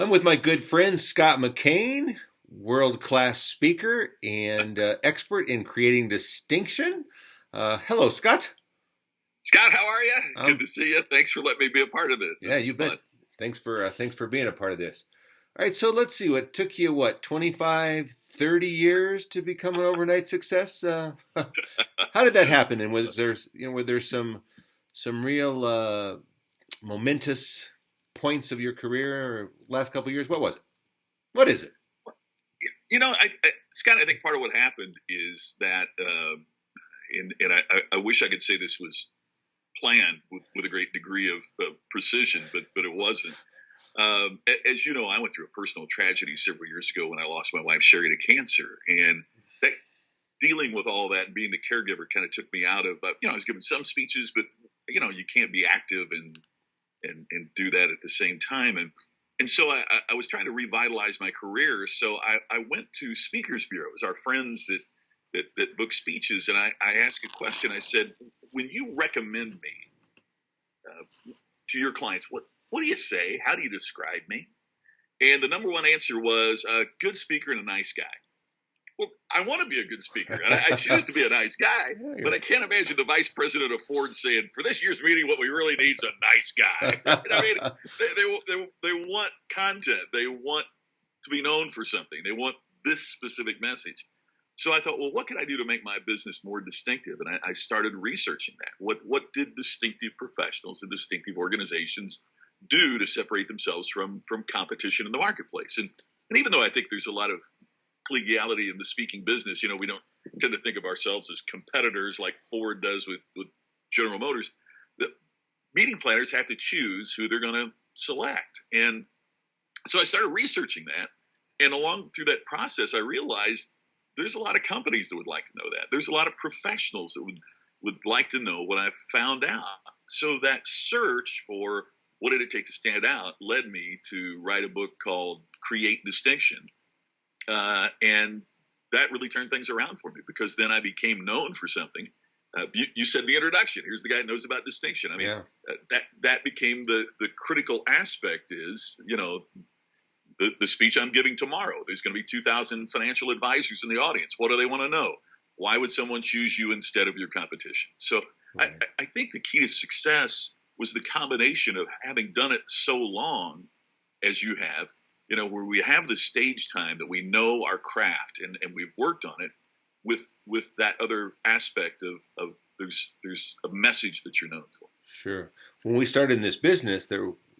I'm with my good friend Scott McKain, world-class speaker and expert in creating distinction. Hello, Scott. Scott, how are you? Good Um, to see you. Thanks for letting me be a part of this. yeah, This is you fun. bet. Thanks for being a part of this. All right, so let's see. What took you 25, 30 years to become an overnight success? How did that happen? And were there some real momentous points of your career or last couple of years? What was it? What is it? Scott, I think part of what happened is that, and I wish I could say this was planned with a great degree of precision, but it wasn't. As you know, I went through a personal tragedy several years ago when I lost my wife Sherry to cancer, and that dealing with all that and being the caregiver kind of took me out of. I was giving some speeches, but you can't be active and do that at the same time. And so I was trying to revitalize my career. So I went to speakers bureaus, our friends that book speeches, and I asked a question. I said, when you recommend me to your clients, what do you say? How do you describe me? And the number one answer was a good speaker and a nice guy. Well, I want to be a good speaker, and I choose to be a nice guy, but I can't imagine the vice president of Ford saying, for this year's meeting, what we really need is a nice guy. I mean, they want content. They want to be known for something. They want this specific message. So I thought, well, what can I do to make my business more distinctive? And I started researching that. What did distinctive professionals and distinctive organizations do to separate themselves from competition in the marketplace? And even though I think there's a lot of collegiality in the speaking business, we don't tend to think of ourselves as competitors like Ford does with General Motors. The meeting planners have to choose who they're going to select. And so I started researching that. And along through that process, I realized there's a lot of companies that would like to know that. There's a lot of professionals that would like to know what I found out. So that search for what did it take to stand out led me to write a book called Create Distinction. And that really turned things around for me because then I became known for something. You said the introduction. Here's the guy that knows about distinction. I mean, that became the critical aspect is, the speech I'm giving tomorrow. There's going to be 2,000 financial advisors in the audience. What do they want to know? Why would someone choose you instead of your competition? So right. I think the key to success was the combination of having done it so long as you have, where we have the stage time that we know our craft and we've worked on it with that other aspect of there's a message that you're known for. Sure. When we started in this business,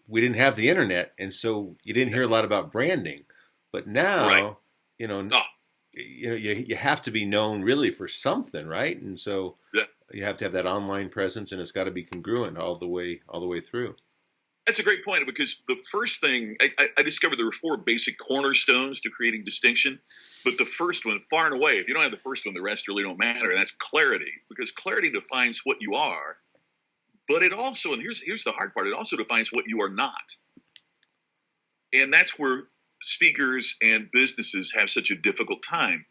we didn't have the internet, and so you didn't hear a lot about branding. But now, right. You have to be known really for something, right? And so you have to have that online presence, and it's got to be congruent all the way through. That's a great point because the first thing I discovered there were 4 basic cornerstones to creating distinction, but the first one, far and away, if you don't have the first one, the rest really don't matter, and that's clarity, because clarity defines what you are, but it also, and here's the hard part, it also defines what you are not, and that's where speakers and businesses have such a difficult time.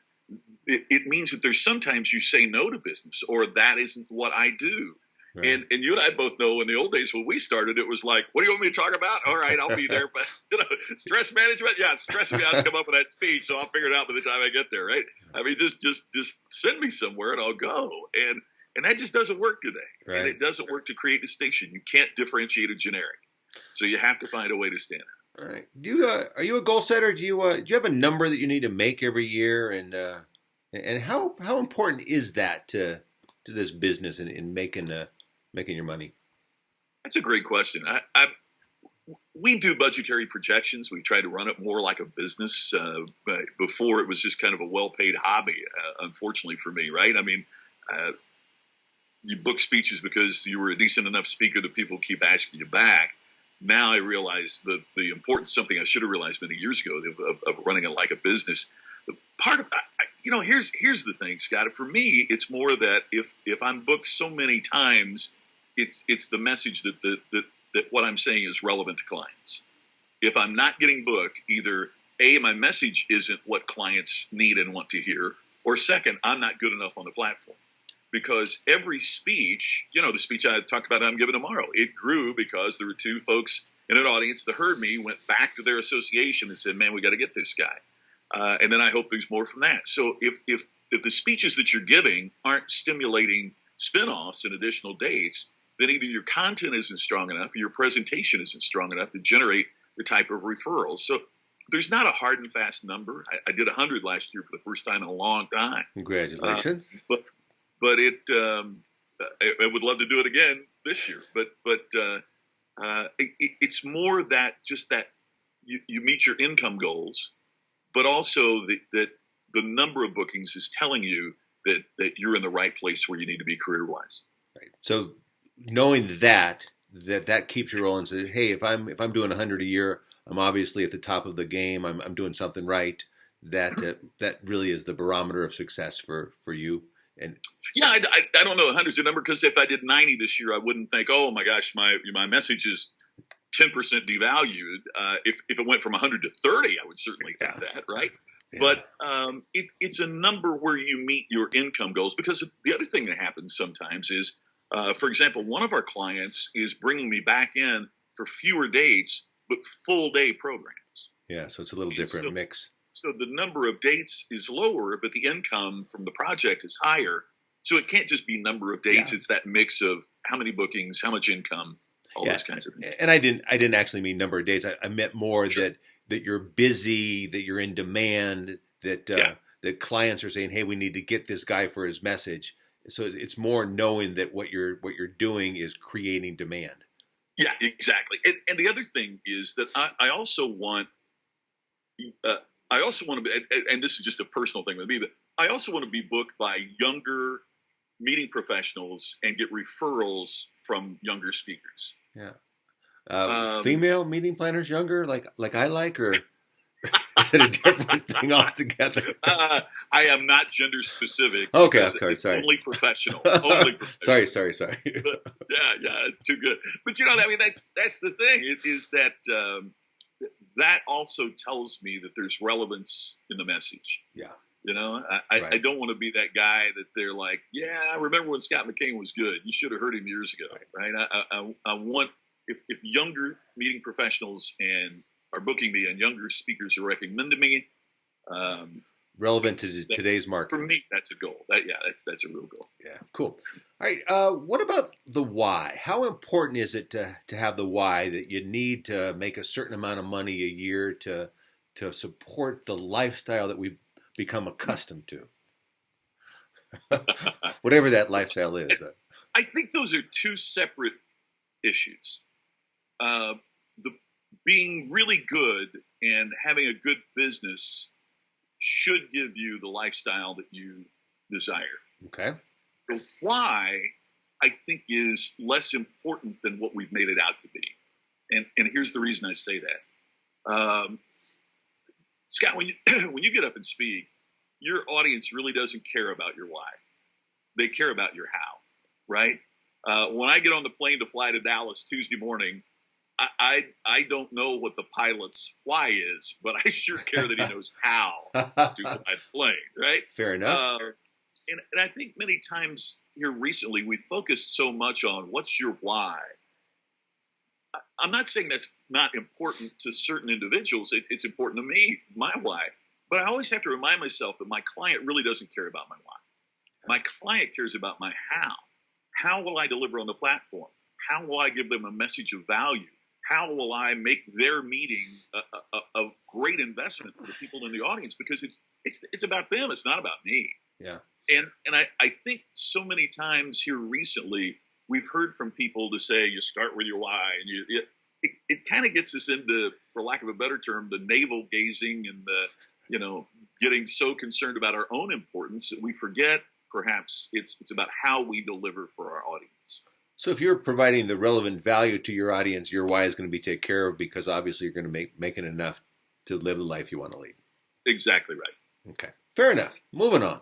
It means that there's sometimes you say no to business, or that isn't what I do. Right. And you and I both know in the old days when we started, it was like, what do you want me to talk about? All right, I'll be there. But, stress management. Yeah, it's stressing me out to come up with that speech. So I'll figure it out by the time I get there. Right. I mean, just send me somewhere and I'll go. And that just doesn't work today. Right. And it doesn't work to create distinction. You can't differentiate a generic. So you have to find a way to stand out. All right. Are you a goal setter? Do you have a number that you need to make every year? And how important is that to this business and in making your money? That's a great question. We do budgetary projections. We try to run it more like a business. But before, it was just kind of a well-paid hobby, unfortunately for me, right? I mean, you book speeches because you were a decent enough speaker that people keep asking you back. Now I realize the importance, something I should have realized many years ago, of running it like a business. Part of, here's the thing, Scott. For me, it's more that if I'm booked so many times, it's the message that what I'm saying is relevant to clients. If I'm not getting booked, either A, my message isn't what clients need and want to hear, or second, I'm not good enough on the platform. Because every speech, the speech I talked about I'm giving tomorrow, it grew because there were 2 folks And an audience that heard me went back to their association and said, man, we got to get this guy. And then I hope there's more from that. So if the speeches that you're giving aren't stimulating spinoffs and additional dates, then either your content isn't strong enough or your presentation isn't strong enough to generate the type of referrals. So there's not a hard and fast number. I did 100 last year for the first time in a long time. Congratulations. But I would love to do it again this year. But it's more that you meet your income goals, but also that the number of bookings is telling you that you're in the right place where you need to be career-wise. Right. So knowing that keeps you rolling. So, hey, if I'm doing 100 a year, I'm obviously at the top of the game. I'm doing something right. That really is the barometer of success for you. And yeah, I don't know 100's a number, because if I did 90 this year, I wouldn't think, oh my gosh, my message is 10% devalued. If it went from 100 to 30, I would certainly think that, right? Yeah. But it's a number where you meet your income goals, because the other thing that happens sometimes is, for example, one of our clients is bringing me back in for fewer dates, but full day programs. Yeah, so it's a little different mix. So the number of dates is lower, but the income from the project is higher. So it can't just be number of dates. Yeah. It's that mix of how many bookings, how much income, all those kinds of things. And I didn't actually mean number of days. I meant more that you're busy, that you're in demand, that clients are saying, hey, we need to get this guy for his message. So it's more knowing that what you're doing is creating demand. Yeah, exactly. And the other thing is that I also want to be, and this is just a personal thing with me, but I also want to be booked by younger meeting professionals and get referrals from younger speakers. Yeah. Female meeting planners, younger, like I like, or is it a different thing altogether? I am not gender specific. Okay, sorry. Only professional. Only professional. Sorry. But, yeah, it's too good. But I mean, that's the thing. It is that that also tells me that there's relevance in the message. Yeah. I don't want to be that guy that they're like, yeah, I remember when Scott McKain was good. You should have heard him years ago, right? I want, if younger meeting professionals and are booking me and younger speakers are recommending me, relevant to today's market. For me, that's a goal. That's a real goal. Yeah, cool. All right. What about the why? How important is it to have the why, that you need to make a certain amount of money a year to support the lifestyle that we've become accustomed to? Whatever that lifestyle is. I think those are two separate issues. Being really good and having a good business should give you the lifestyle that you desire. Okay. The why, I think, is less important than what we've made it out to be. And here's the reason I say that. Scott, when you get up and speak, your audience really doesn't care about your why. They care about your how, right? When I get on the plane to fly to Dallas Tuesday morning, I don't know what the pilot's why is, but I sure care that he knows how to fly the plane, right? Fair enough. And I think many times here recently, we've focused so much on what's your why. I'm not saying that's not important to certain individuals. It's important to me, my why. But I always have to remind myself that my client really doesn't care about my why. My client cares about my how. How will I deliver on the platform? How will I give them a message of value? How will I make their meeting a great investment for the people in the audience? Because it's about them. It's not about me. Yeah. And I think so many times here recently, we've heard from people to say, you start with your why. And it kind of gets us into, for lack of a better term, the navel gazing and the, getting so concerned about our own importance that we forget perhaps it's about how we deliver for our audience. So if you're providing the relevant value to your audience, your why is going to be taken care of, because obviously you're going to make it enough to live the life you want to lead. Exactly right. Okay. Fair enough. Moving on.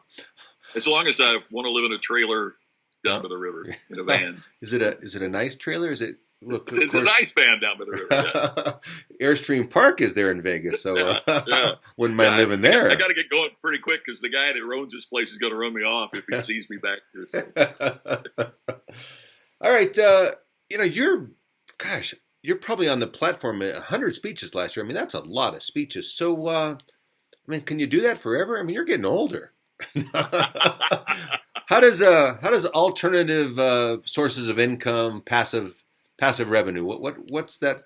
As long as I want to live in a trailer down by the river, in a van. Is it a nice trailer? Is it? Look, it's a nice van down by the river. Yes. Airstream Park is there in Vegas, so wouldn't mind living there. I got to get going pretty quick because the guy that owns this place is going to run me off if he sees me back here. So. All right, you're you're probably on the platform 100 speeches last year. I mean, that's a lot of speeches. So, I mean, can you do that forever? I mean, you're getting older. How does alternative sources of income, passive revenue? What's that?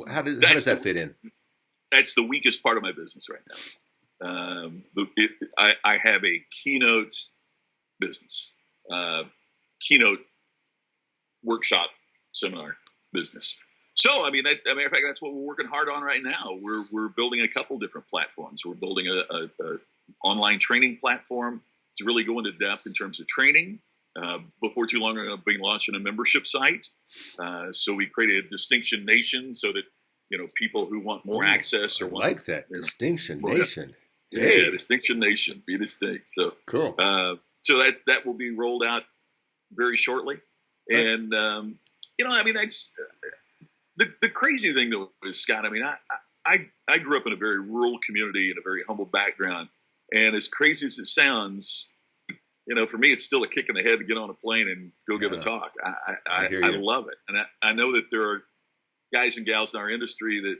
How does that fit in? That's the weakest part of my business right now. I have a keynote business, keynote workshop seminar business. So, I mean, matter of fact, that's what we're working hard on right now. We're building a couple different platforms. We're building a online training platform to really go into depth in terms of training. Before too long, we're going to be launching a membership site. So we created a Distinction Nation so that, people who want more access or want, like that Distinction Nation. Yeah, Distinction Nation, be distinct. So cool. So that will be rolled out very shortly. And, I mean, that's the crazy thing though is, Scott, I mean, I grew up in a very rural community in a very humble background. And as crazy as it sounds, for me, it's still a kick in the head to get on a plane and go give a talk. I love it. And I know that there are guys and gals in our industry that,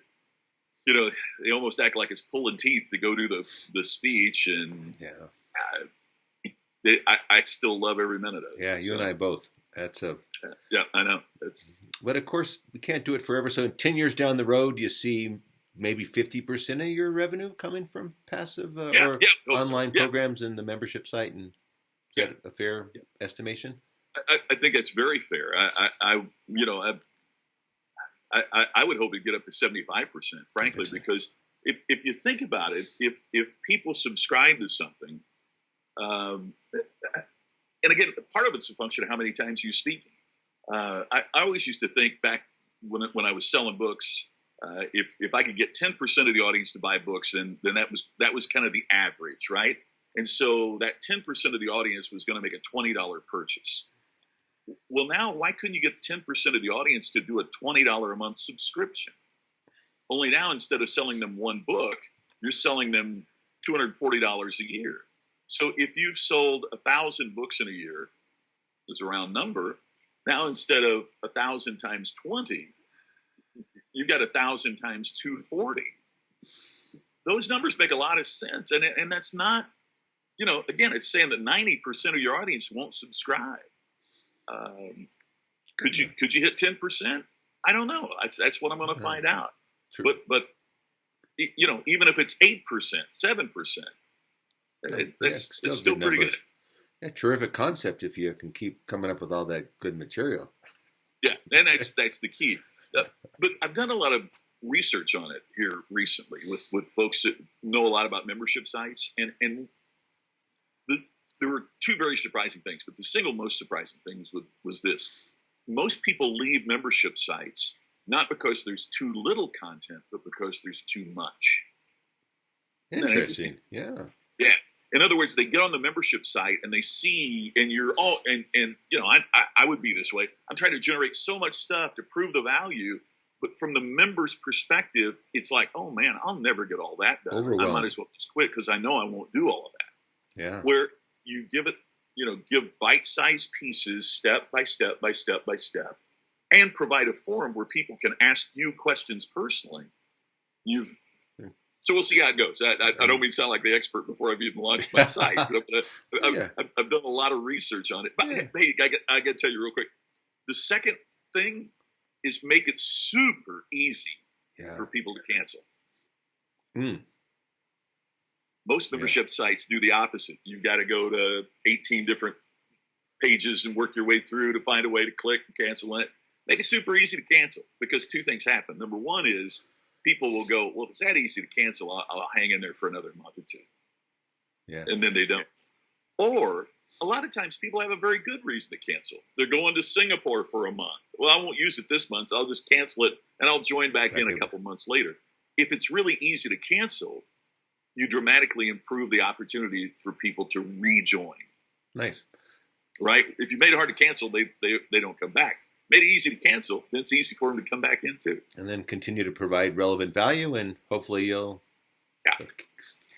they almost act like it's pulling teeth to go do the speech. And I still love every minute of it. Yeah, you and I both. Yeah, I know. But of course, we can't do it forever. So 10 years down the road, you see maybe 50% of your revenue coming from passive online programs and the membership site. And is that a fair estimation? I think it's very fair. I would hope to get up to 75%, frankly, 100%. Because if you think about it, if people subscribe to something, and again, part of it's a function of how many times you speak. I always used to think back when I was selling books, if I could get 10% of the audience to buy books, then that was kind of the average, right? And so that 10% of the audience was going to make a $20 purchase. Well, now why couldn't you get 10% of the audience to do a $20 a month subscription? Only now, instead of selling them one book, you're selling them $240 a year. So if you've sold 1,000 books in a year, it's a round number. Now, instead of 1,000 times 20, you've got 1,000 times 240. Those numbers make a lot of sense. And that's not, again, it's saying that 90% of your audience won't subscribe. Could you hit 10%? I don't know. That's what I'm going to find out. True. But even if it's 8%, 7%, it's still pretty good. Yeah, terrific concept if you can keep coming up with all that good material. Yeah, and that's the key. But I've done a lot of research on it here recently with folks that know a lot about membership sites, and there were two very surprising things. But the single most surprising thing was this: most people leave membership sites not because there's too little content, but because there's too much. Interesting. Yeah. Yeah. In other words, they get on the membership site and they see, and you're all, and I would be this way. I'm trying to generate so much stuff to prove the value, but from the member's perspective, it's like, oh man, I'll never get all that done. I might as well just quit because I know I won't do all of that. Yeah. Where you give it, give bite-sized pieces, step by step by step by step, and provide a forum where people can ask you questions personally. So we'll see how it goes. I don't mean to sound like the expert before I've even launched my site. But I've done a lot of research on it. But hey, I got to tell you real quick. The second thing is make it super easy for people to cancel. Most membership sites do the opposite. You've got to go to 18 different pages and work your way through to find a way to click and cancel it. Make it super easy to cancel, because two things happen. Number one is people will go, well, if it's that easy to cancel, I'll hang in there for another month or two. Yeah. And then they don't. Or a lot of times people have a very good reason to cancel. They're going to Singapore for a month. Well, I won't use it this month. So I'll just cancel it and I'll join back in a couple months later. If it's really easy to cancel, you dramatically improve the opportunity for people to rejoin. Nice. Right? If you made it hard to cancel, they don't come back. Made it easy to cancel, then it's easy for them to come back into. And then continue to provide relevant value, and hopefully you'll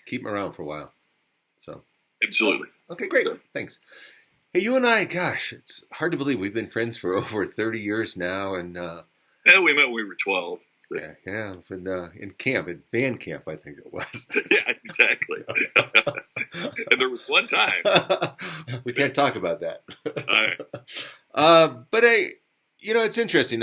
keep them around for a while. So absolutely. Okay, great. So, thanks. Hey, you and I, gosh, it's hard to believe we've been friends for over 30 years now, and Yeah, we met when we were 12. Yeah, in camp, at band camp, I think it was. Yeah, exactly. And there was one time. We can't talk about that. All right. But it's interesting.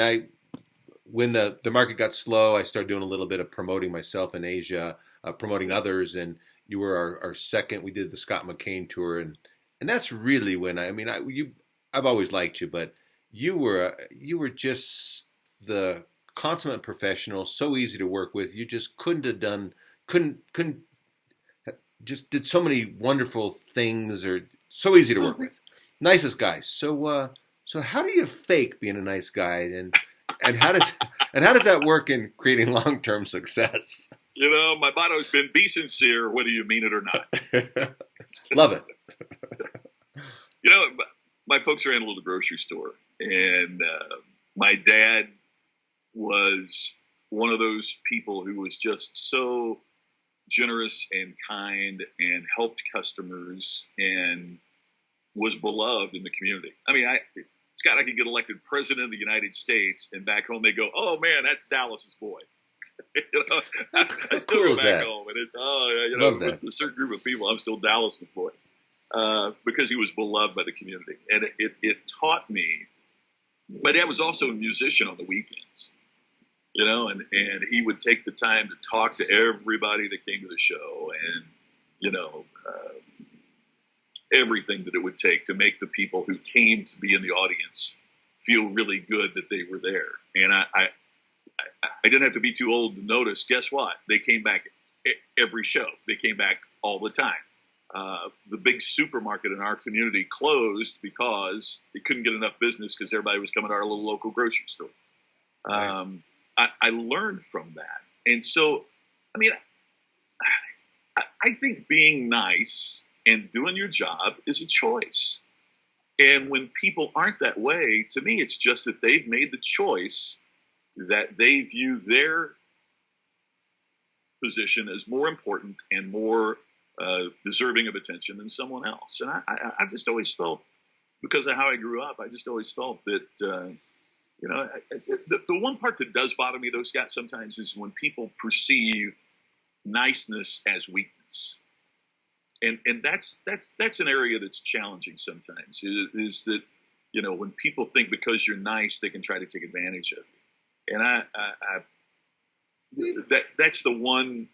When the market got slow, I started doing a little bit of promoting myself in Asia, promoting others, and you were our second. We did the Scott McKain tour, and that's really when I've always liked you, but you were just the consummate professional, so easy to work with. You just couldn't just did so many wonderful things, or so easy to work with. Nicest guy. So how do you fake being a nice guy, and how does that work in creating long-term success? My motto has been be sincere, whether you mean it or not. Love it. My folks ran a little grocery store, and my dad was one of those people who was just so generous and kind and helped customers and was beloved in the community. I mean, Scott, I could get elected president of the United States, and back home they go, "Oh man, that's Dallas's boy." I still go back home, and it's a certain group of people. I'm still Dallas's boy because he was beloved by the community, and it taught me. My dad was also a musician on the weekends, and he would take the time to talk to everybody that came to the show, and everything that it would take to make the people who came to be in the audience feel really good that they were there. And I didn't have to be too old to notice. Guess what? They came back every show. They came back all the time. The big supermarket in our community closed because they couldn't get enough business because everybody was coming to our little local grocery store. Nice. I learned from that. And so, I mean, I think being nice and doing your job is a choice. And when people aren't that way, to me, it's just that they've made the choice that they view their position as more important and more deserving of attention than someone else. And I just always felt, because of how I grew up, I just always felt that, the one part that does bother me, though, Scott, sometimes is when people perceive niceness as weakness. And that's an area that's challenging sometimes, is that, when people think because you're nice, they can try to take advantage of you. And that's the one,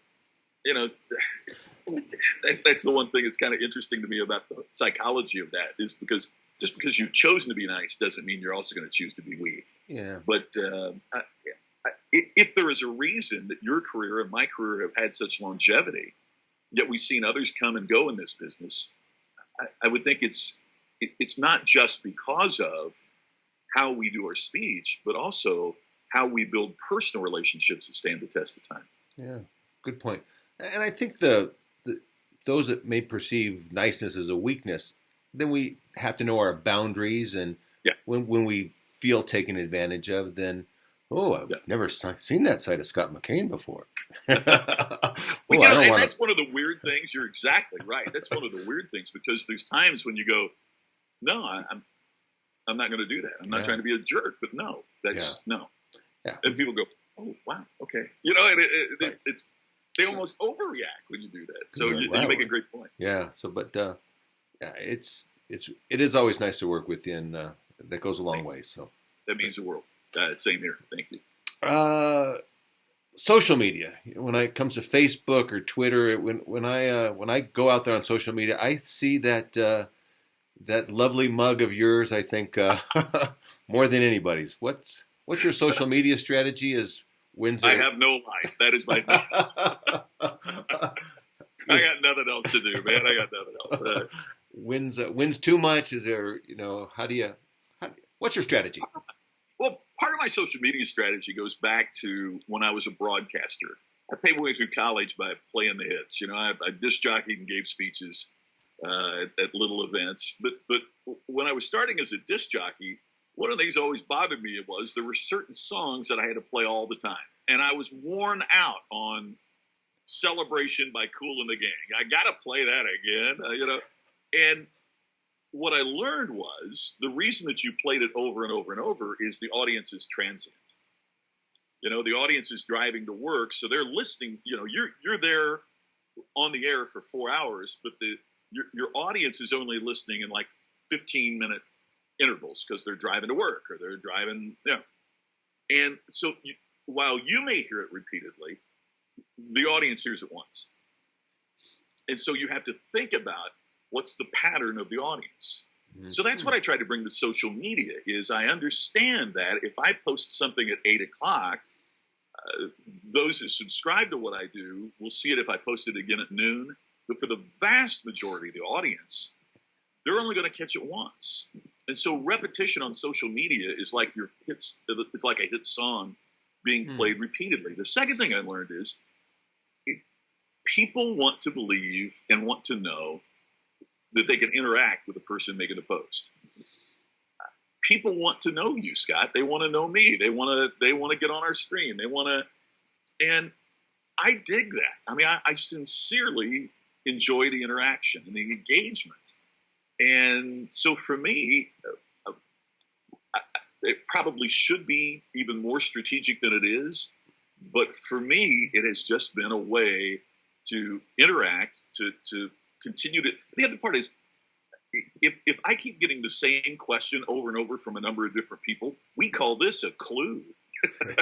that's the one thing that's kind of interesting to me about the psychology of that, is because just because you've chosen to be nice doesn't mean you're also going to choose to be weak. Yeah. But if there is a reason that your career and my career have had such longevity, yet we've seen others come and go in this business, I would think it's not just because of how we do our speech, but also how we build personal relationships that stand the test of time. Yeah, good point. And I think those that may perceive niceness as a weakness, then we have to know our boundaries, and when we feel taken advantage of, then I've never seen that side of Scott McKain before. That's one of the weird things. You're exactly right. That's one of the weird things, because there's times when you go, no, I'm not going to do that. I'm not trying to be a jerk, but no, no. Yeah. And people go, oh, wow, okay. It's they almost overreact when you do that. So you make a great point. Yeah. So, but it is always nice to work with you, and that goes a long way. So that means the world. Same here. Thank you. Social media. When it comes to Facebook or Twitter, when I go out there on social media, I see that lovely mug of yours. I think more than anybody's. What's your social media strategy? I have no life. That is my. I got nothing else to do, man. I got nothing else. Wins too much? Is there? What's your strategy? Well, part of my social media strategy goes back to when I was a broadcaster. I paid my way through college by playing the hits. I disc jockeyed and gave speeches at little events. But when I was starting as a disc jockey, one of the things that always bothered me was there were certain songs that I had to play all the time. And I was worn out on Celebration by Kool and the Gang. I got to play that again, And what I learned was the reason that you played it over and over and over is the audience is transient. The audience is driving to work, so they're listening. You're there on the air for 4 hours, but your audience is only listening in like 15-minute intervals because they're driving to work or they're driving, And so while you may hear it repeatedly, the audience hears it once. And so you have to think about what's the pattern of the audience. Mm-hmm. So that's what I try to bring to social media is I understand that if I post something at 8 o'clock, those that subscribe to what I do will see it if I post it again at noon. But for the vast majority of the audience, they're only going to catch it once. And so repetition on social media is like it's like a hit song being played repeatedly. The second thing I learned is people want to believe and want to know that they can interact with the person making the post. People want to know you, Scott. They want to know me. They want to get on our stream. And I dig that. I mean, I sincerely enjoy the interaction and the engagement. And so for me, it probably should be even more strategic than it is. But for me, it has just been a way to interact, to continue to. The other part is, if I keep getting the same question over and over from a number of different people, we call this a clue,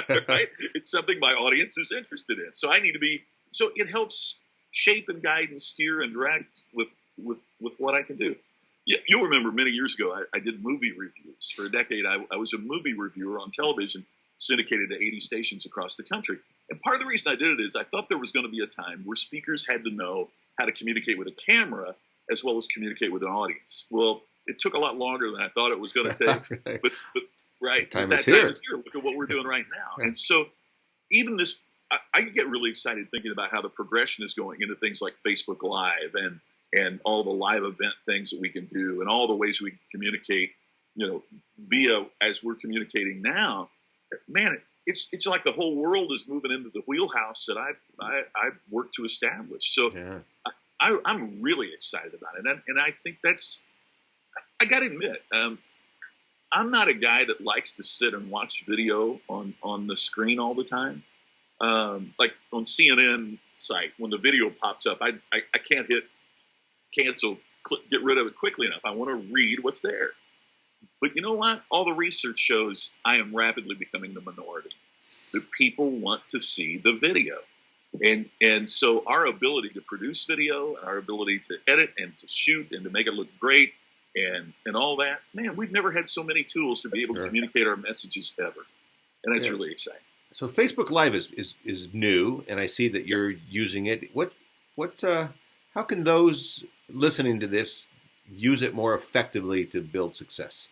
right? It's something my audience is interested in. So I need to be. So it helps shape and guide and steer and direct with what I can do. Yeah, you'll remember many years ago, I did movie reviews. For a decade, I was a movie reviewer on television, syndicated to 80 stations across the country. And part of the reason I did it is I thought there was going to be a time where speakers had to know how to communicate with a camera as well as communicate with an audience. Well, it took a lot longer than I thought it was going to take. Right. But right, time that is time here. is here. Look at what we're doing right now. Right. And so even this, I get really excited thinking about how the progression is going into things like Facebook Live and all the live event things that we can do and all the ways we can communicate, via as we're communicating now. Man, it's like the whole world is moving into the wheelhouse that I've worked to establish. So Yeah. I'm really excited about it. And I think I got to admit, I'm not a guy that likes to sit and watch video on the screen all the time. Like on CNN site, when the video pops up, I can't hit cancel, get rid of it quickly enough. I want to read what's there. But you know what? All the research shows I am rapidly becoming the minority. The people want to see the video. And so our ability to produce video, our ability to edit and to shoot and to make it look great and all that, man, we've never had so many tools to be able to communicate our messages ever. And it's really exciting. So Facebook Live is new, and I see that you're using it. How can those listening to this use it more effectively to build success?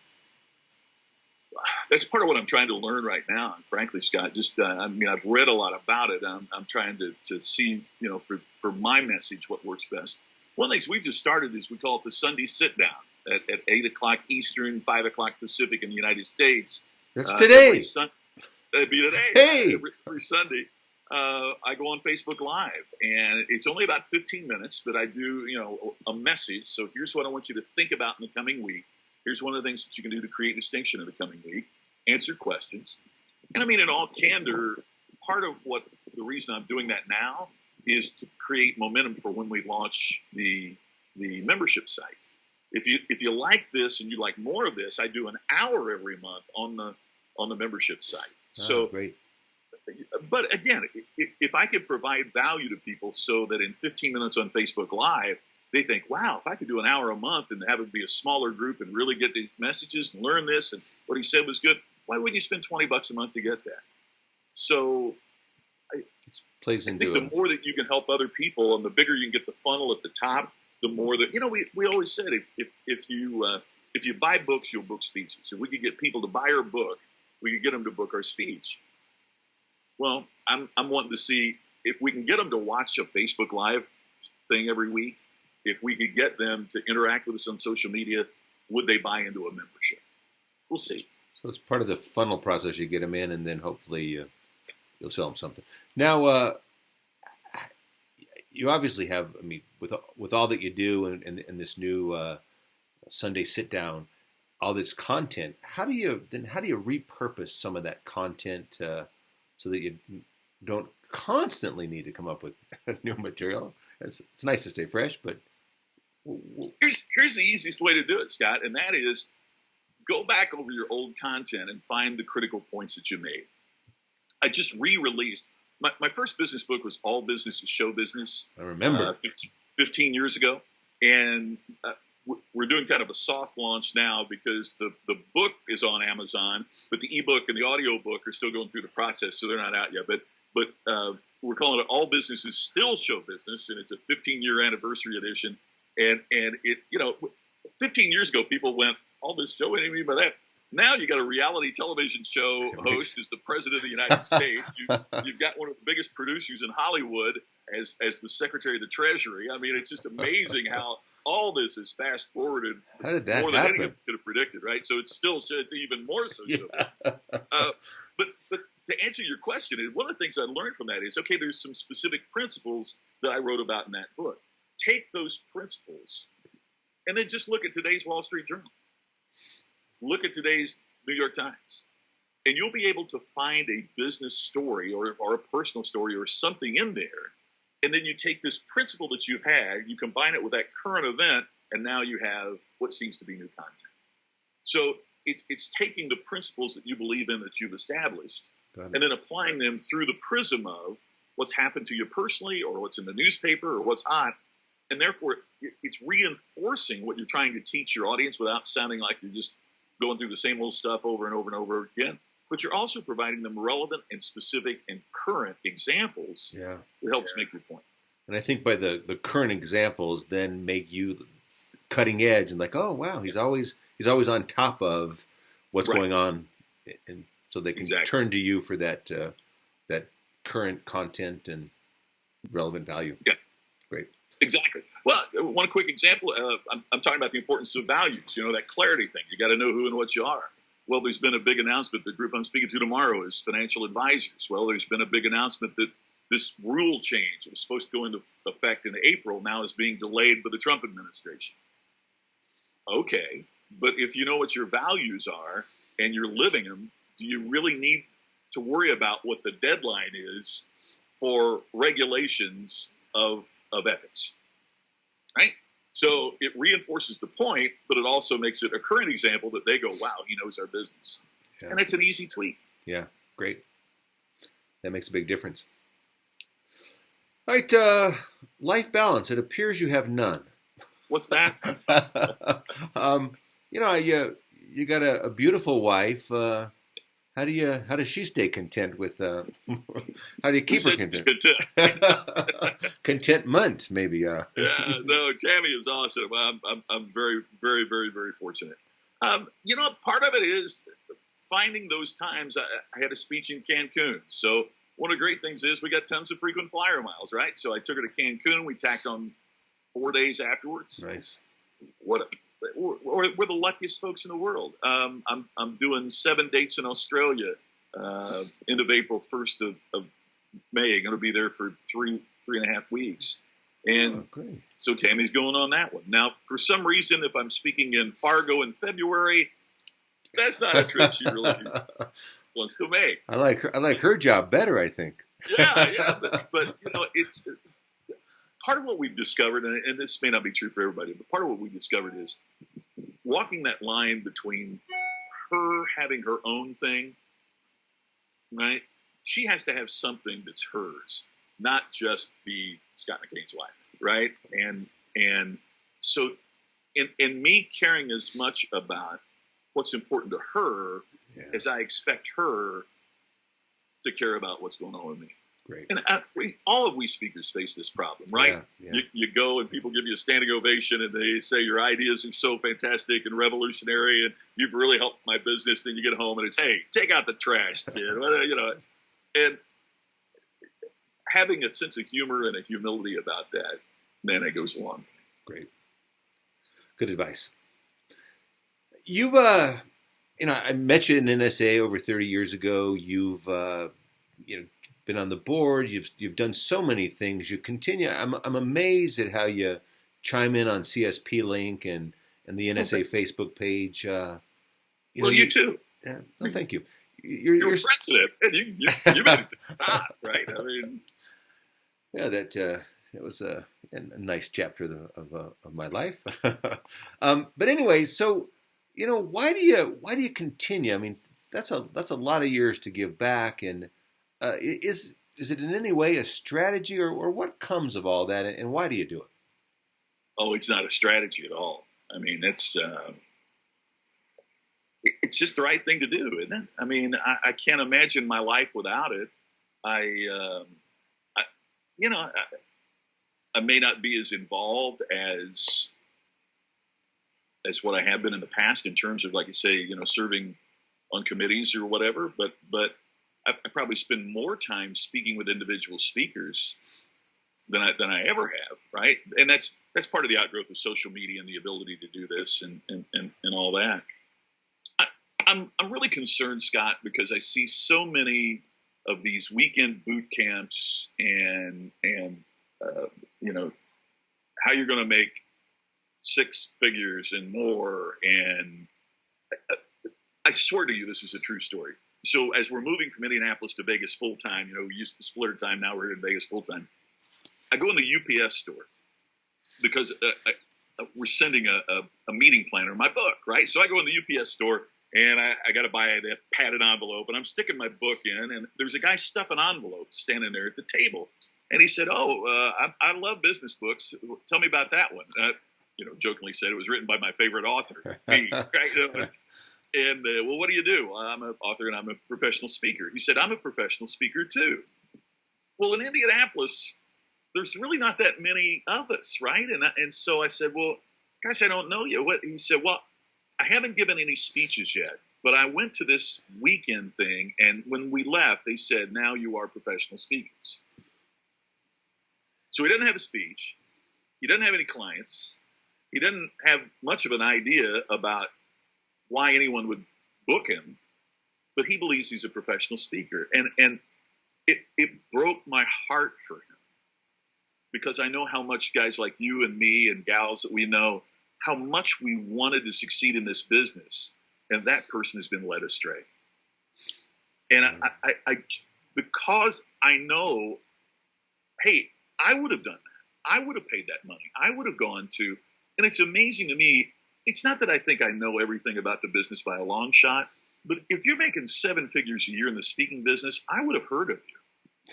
That's part of what I'm trying to learn right now. And frankly, Scott, I've read a lot about it. I'm trying to see, for my message, what works best. One of the things we've just started is we call it the Sunday sit down at 8 o'clock Eastern, 5 o'clock Pacific in the United States. That's today. That'd be today. Hey, every Sunday. I go on Facebook Live, and it's only about 15 minutes, but I do, a message. So here's what I want you to think about in the coming week. Here's one of the things that you can do to create distinction in the coming week. Answer questions. And I mean, in all candor, part of the reason I'm doing that now is to create momentum for when we launch the membership site. If you like this and you like more of this, I do an hour every month on the membership site. So great. But again, if I could provide value to people so that in 15 minutes on Facebook Live, they think, wow, if I could do an hour a month and have it be a smaller group and really get these messages and learn this and what he said was good, why wouldn't you spend $20 a month to get that? So I think the more that you can help other people and the bigger you can get the funnel at the top, the more that, we always said if you buy books, you'll book speeches. If we could get people to buy our book, we could get them to book our speech. Well, I'm wanting to see if we can get them to watch a Facebook Live thing every week. If we could get them to interact with us on social media, would they buy into a membership? We'll see. So it's part of the funnel process. You get them in, and then hopefully you'll sell them something. Now, you obviously have, with all that you do and this new Sunday sit down, all this content. How do you repurpose some of that content so that you don't constantly need to come up with new material. It's nice to stay fresh, but here's the easiest way to do it, Scott, and that is go back over your old content and find the critical points that you made. I just re-released my first business book was All Business is Show Business. I remember 15 years ago, and we're doing kind of a soft launch now because the book is on Amazon, but the ebook and the audio book are still going through the process, so they're not out yet. But we're calling it All Business is Still Show Business, and it's a 15-year anniversary edition. And it 15 years ago, people went, all this show, what do you mean by that? Now you got a reality television show host as the president of the United States. You've got one of the biggest producers in Hollywood as the Secretary of the Treasury. I mean, it's just amazing how all this is fast forwarded more than any of us could have predicted, right? So it's even more so. Yeah. But to answer your question, one of the things I learned from that is, okay, there's some specific principles that I wrote about in that book. Take those principles and then just look at today's Wall Street Journal. Look at today's New York Times. And you'll be able to find a business story or a personal story or something in there. And then you take this principle that you've had, you combine it with that current event, and now you have what seems to be new content. So it's taking the principles that you believe in that you've established and then applying them through the prism of what's happened to you personally or what's in the newspaper or what's hot. And therefore, it's reinforcing what you're trying to teach your audience without sounding like you're just going through the same old stuff over and over and over again. But you're also providing them relevant and specific and current examples that helps make your point. And I think by the current examples then make you cutting edge and like, oh, wow, he's always on top of what's going on. And so they can turn to you for that current content and relevant value. Yeah. Great. Exactly. Well, one quick example, I'm talking about the importance of values, that clarity thing. You got to know who and what you are. Well, there's been a big announcement. The group I'm speaking to tomorrow is financial advisors. Well, there's been a big announcement that this rule change that was supposed to go into effect in April now is being delayed by the Trump administration. Okay, but if you know what your values are and you're living them, do you really need to worry about what the deadline is for regulations of ethics, right? So it reinforces the point, but it also makes it a current example that they go, wow, he knows our business. Yeah. And it's an easy tweak. Yeah, great. That makes a big difference. All right, life balance. It appears you have none. What's that? You got a beautiful wife. How does she stay content with? How do you keep her content? Contentment, maybe. Yeah, no, Tammy is awesome. I'm very, very, very, very fortunate. Part of it is finding those times. I had a speech in Cancun, so one of the great things is we got tons of frequent flyer miles, right? So I took her to Cancun. We tacked on 4 days afterwards. Nice. We're the luckiest folks in the world. I'm doing 7 dates in Australia, end of April, 1st of May. I'm going to be there for three and a half weeks. And so Tammy's going on that one. Now, for some reason, if I'm speaking in Fargo in February, that's not a trip she really wants to make. I like her job better, I think. Yeah, but it's part of what we've discovered, and this may not be true for everybody, but part of what we discovered is walking that line between her having her own thing, right? She has to have something that's hers, not just be Scott McKain's wife, right? And so in me caring as much about what's important to her as I expect her to care about what's going on with me. Great. And all of we speakers face this problem, right? Yeah. You go and people give you a standing ovation and they say your ideas are so fantastic and revolutionary and you've really helped my business. Then you get home and it's, hey, take out the trash, kid. And having a sense of humor and a humility about that, man, it goes a long way. Great. Good advice. You've, I met you in NSA over 30 years ago. You've, been on the board. You've done so many things. You continue. I'm amazed at how you chime in on CSP Link and the NSA Facebook page. You too. Yeah, thank you. you're president. You made it to the top, right? I mean, yeah, it was a nice chapter of my life. But anyway, so why do you continue? I mean, that's a lot of years to give back, and is it in any way a strategy, or what comes of all that, and why do you do it? Oh, it's not a strategy at all. I mean, it's just the right thing to do, isn't it? I mean, I can't imagine my life without it. I may not be as involved as what I have been in the past in terms of, like you say, serving on committees or whatever. But I probably spend more time speaking with individual speakers than I ever have, right? And that's part of the outgrowth of social media and the ability to do this and all that. I'm really concerned, Scott, because I see so many of these weekend boot camps and how you're going to make six figures and more. And I swear to you, this is a true story. So as we're moving from Indianapolis to Vegas full time, we used to split our time. Now we're in Vegas full time. I go in the UPS store because we're sending a meeting planner, my book, right? So I go in the UPS store and I got to buy that padded envelope, and I'm sticking my book in, and there's a guy stuffing envelopes standing there at the table. And he said, I love business books. Tell me about that one. Jokingly said it was written by my favorite author, me, right? And, well, what do you do? I'm an author and I'm a professional speaker. He said, I'm a professional speaker too. Well, in Indianapolis, there's really not that many of us, right? And so I said, well, gosh, I don't know you. What? He said, well, I haven't given any speeches yet, but I went to this weekend thing, and when we left, they said, now you are professional speakers. So he doesn't have a speech. He doesn't have any clients. He doesn't have much of an idea about why anyone would book him, but he believes he's a professional speaker. And it broke my heart for him, because I know how much guys like you and me and gals that we know, how much we wanted to succeed in this business, and that person has been led astray. And I because I know, hey, I would have done that. I would have paid that money. I would have gone to, and it's amazing to me. It's not that I think I know everything about the business by a long shot, but if you're making 7 figures a year in the speaking business, I would have heard of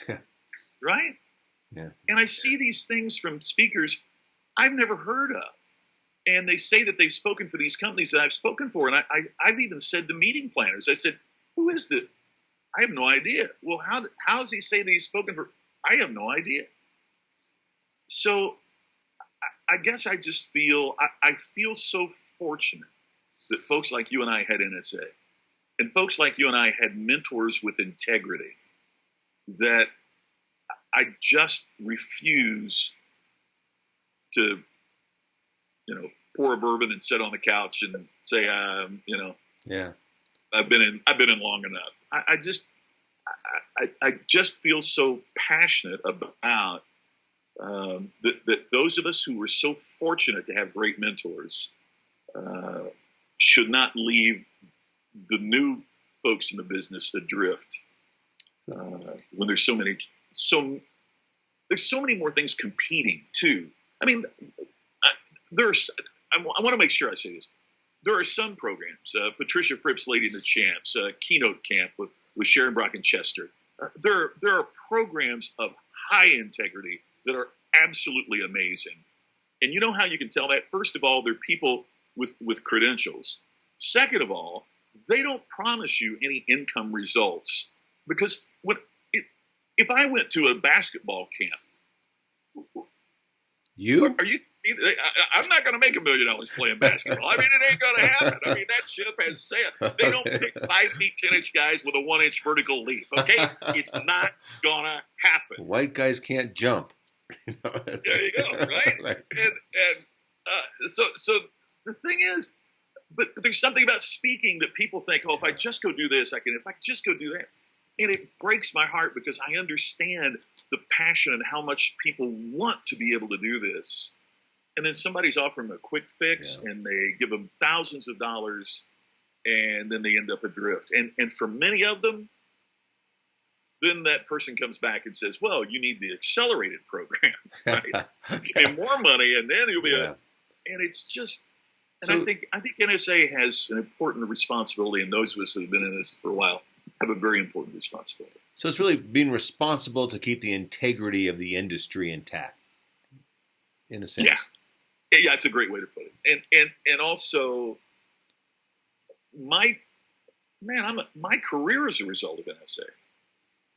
you. Right? Yeah. And I see these things from speakers I've never heard of. And they say that they've spoken for these companies that I've spoken for. And I've even said to meeting planners, I said, who is this? I have no idea. Well, how does he say that he's spoken for? I have no idea. So I guess I just feel, I feel so fortunate that folks like you and I had NSA, and folks like you and I had mentors with integrity, that I just refuse to, pour a bourbon and sit on the couch and say, yeah, I've been in long enough. I just feel so passionate about that those of us who were so fortunate to have great mentors should not leave the new folks in the business adrift when there's so many more things competing too. I mean, I want to make sure I say this. There are some programs, Patricia Fripp's Lady and the Champs, Keynote Camp with Sharon Brock and Chester. There are programs of high integrity that are absolutely amazing. And you know how you can tell that? First of all, they're people with credentials. Second of all, they don't promise you any income results. Because if I went to a basketball camp, are you? I'm not going to make $1 million playing basketball. I mean, it ain't going to happen. I mean, that ship has sailed. They don't pick 5 feet 10-inch guys with a 1-inch vertical leap. Okay, it's not going to happen. White guys can't jump. There you go, right? Right. And so the thing is, but there's something about speaking that people think, oh, if I just go do this, I can. If I just go do that, and it breaks my heart because I understand the passion and how much people want to be able to do this. And then somebody's offering a quick fix, and they give them thousands of dollars, and then they end up adrift. And for many of them, then that person comes back and says, well, you need the accelerated program, right? Give me more money, and then you'll be and it's just, and so, I think NSA has an important responsibility, and those of us that have been in this for a while have a very important responsibility. So it's really being responsible to keep the integrity of the industry intact, in a sense. Yeah, it's a great way to put it. And also, my career is a result of NSA.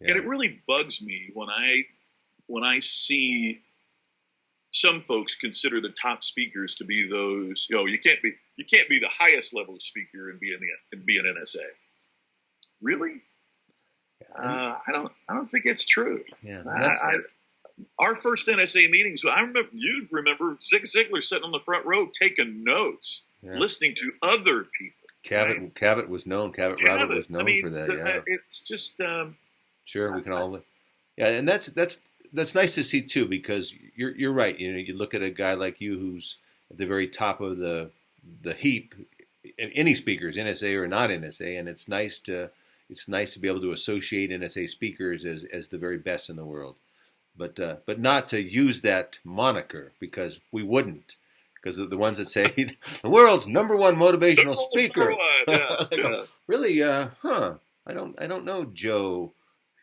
Yeah. And it really bugs me when I see some folks consider the top speakers to be those, you can't be the highest level of speaker and be an NSA. Really? I don't think it's true. Yeah. Our first NSA meetings, you'd remember Zig Ziglar sitting on the front row taking notes, listening to other people. Cabot was known. Robert was known for that. Yeah. It's just. Sure, we can all. Yeah, and that's nice to see too, because you're right. You look at a guy like you who's at the very top of the heap. Any speakers, NSA or not NSA, and it's nice to be able to associate NSA speakers as the very best in the world, but not to use that moniker, because we wouldn't. Because the ones that say the world's number one motivational speaker, really, I don't know Joe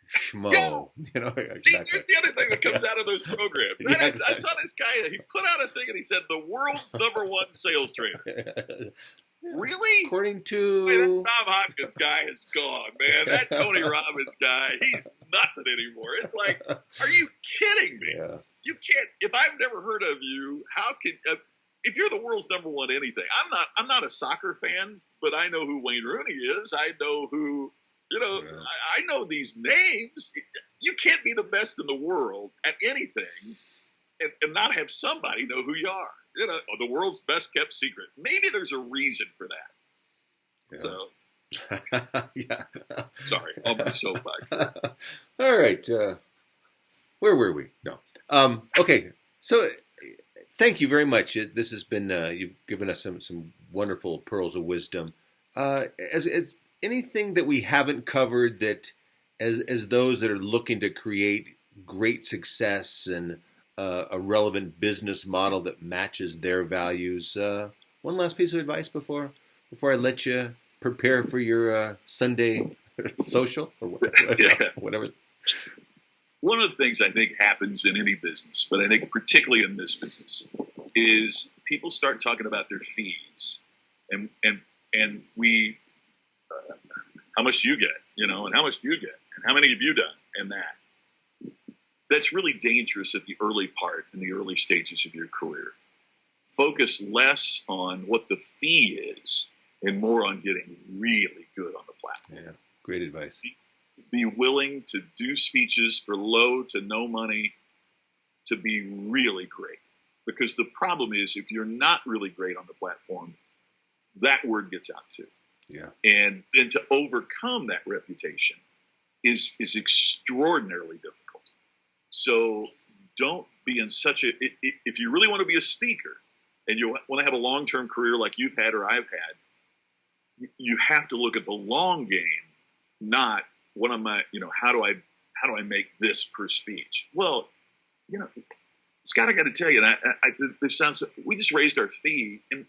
Schmoe. Exactly. See, here's the other thing that comes out of those programs. Exactly. I saw this guy. He put out a thing and he said the world's number one sales trainer. Really? According to that Tom Hopkins guy is gone, man. That Tony Robbins guy, he's nothing anymore. It's like, are you kidding me? Yeah. You can't. If I've never heard of you, how can? If you're the world's number one anything, I'm not a soccer fan, but I know who Wayne Rooney is. I know who. I know these names. You can't be the best in the world at anything and not have somebody know who you are. The world's best kept secret. Maybe there's a reason for that. Yeah. So, yeah. Sorry, on my soapbox. All right. Where were we? No. Okay. So, thank you very much. This has been. You've given us some wonderful pearls of wisdom. As anything that we haven't covered, that as those that are looking to create great success and a relevant business model that matches their values. One last piece of advice before I let you prepare for your Sunday social or whatever. One of the things I think happens in any business, but I think particularly in this business, is people start talking about their fees, and we, how much do you get, and how much do you get, and how many have you done, and that. That's really dangerous at the early part, in the early stages of your career. Focus less on what the fee is and more on getting really good on the platform. Yeah, great advice. Be willing to do speeches for low to no money to be really great. Because the problem is, if you're not really great on the platform, that word gets out too. Yeah. And then to overcome that reputation is extraordinarily difficult. So don't be in such a, if you really want to be a speaker and you want to have a long-term career like you've had or I've had, you have to look at the long game, not what am I, how do I make this per speech? Well, Scott, I got to tell you, this sounds, we just raised our fee and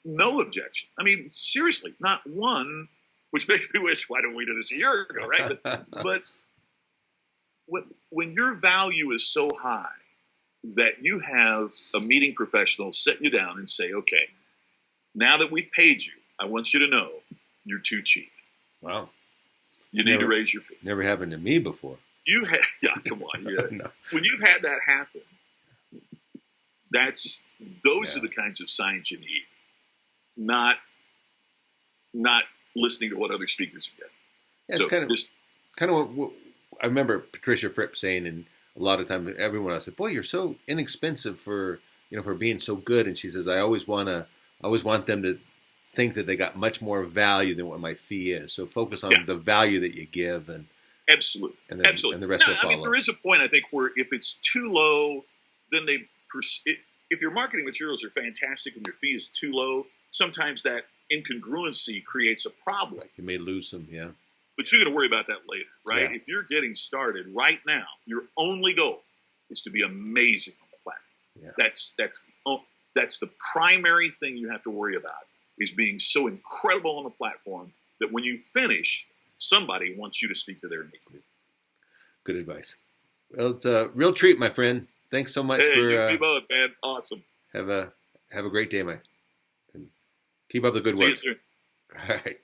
no objection. I mean, seriously, not one, which makes me wish, why didn't we do this a year ago, right? But when your value is so high that you have a meeting professional sit you down and say, okay, now that we've paid you, I want you to know you're too cheap. Wow. You need to raise your fee. Never happened to me before. Come on. Yeah. No. When you've had that happen, those are the kinds of signs you need, not listening to what other speakers get. Yeah, it's kind of what I remember Patricia Fripp saying, and a lot of times everyone else said, "Boy, you're so inexpensive for being so good." And she says, "I always want them to think that they got much more value than what my fee is. So focus on the value that you give, and absolutely, and the rest will follow." I mean, there is a point I think where if it's too low, then if your marketing materials are fantastic and your fee is too low, sometimes that incongruency creates a problem. Right. You may lose some, yeah. But you're going to worry about that later, right? Yeah. If you're getting started right now, your only goal is to be amazing on the platform. Yeah. That's the primary thing you have to worry about, is being so incredible on the platform that when you finish, somebody wants you to speak to their need. Good advice. Well, it's a real treat, my friend. Thanks so much for. You be both, man. Awesome. Have a great day, Mike. And keep up the good See work. you soon. All right.